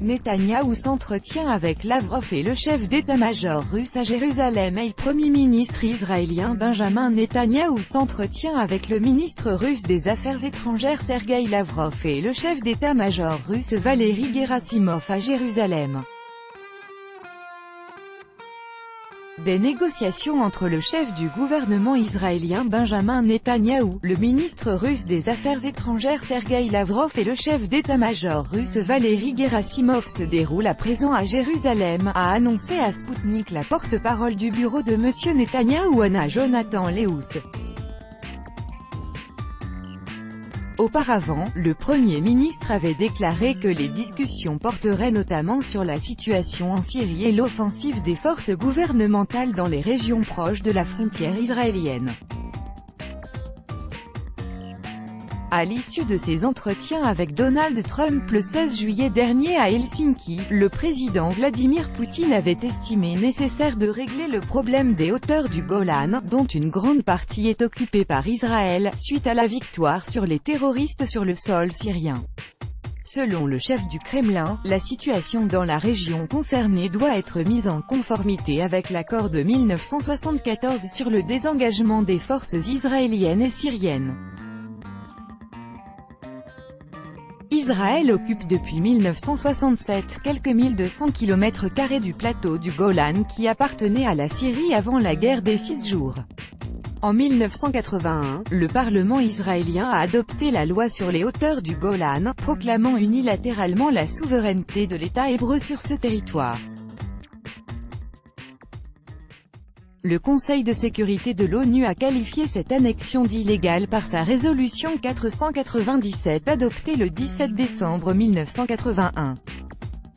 Netanyahou s'entretient avec Lavrov et le chef d'état-major russe à Jérusalem et le Premier ministre israélien Benjamin Netanyahou s'entretient avec le ministre russe des Affaires étrangères Sergueï Lavrov et le chef d'état-major russe Valery Gerasimov à Jérusalem. Des négociations entre le chef du gouvernement israélien Benjamin Netanyahou, le ministre russe des Affaires étrangères Sergueï Lavrov et le chef d'état-major russe Valery Gerasimov se déroulent à présent à Jérusalem, a annoncé à Sputnik la porte-parole du bureau de M. Netanyahou Anna Jonathan Leus. Auparavant, le Premier ministre avait déclaré que les discussions porteraient notamment sur la situation en Syrie et l'offensive des forces gouvernementales dans les régions proches de la frontière israélienne. À l'issue de ses entretiens avec Donald Trump le 16 juillet dernier à Helsinki, le président Vladimir Poutine avait estimé nécessaire de régler le problème des hauteurs du Golan, dont une grande partie est occupée par Israël, suite à la victoire sur les terroristes sur le sol syrien. Selon le chef du Kremlin, la situation dans la région concernée doit être mise en conformité avec l'accord de 1974 sur le désengagement des forces israéliennes et syriennes. Israël occupe depuis 1967 quelques 1200 km² du plateau du Golan qui appartenait à la Syrie avant la guerre des 6 jours. En 1981, le Parlement israélien a adopté la loi sur les hauteurs du Golan, proclamant unilatéralement la souveraineté de l'État hébreu sur ce territoire. Le Conseil de sécurité de l'ONU a qualifié cette annexion d'illégale par sa résolution 497 adoptée le 17 décembre 1981.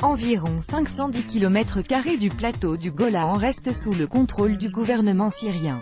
Environ 510 km² du plateau du Golan restent sous le contrôle du gouvernement syrien.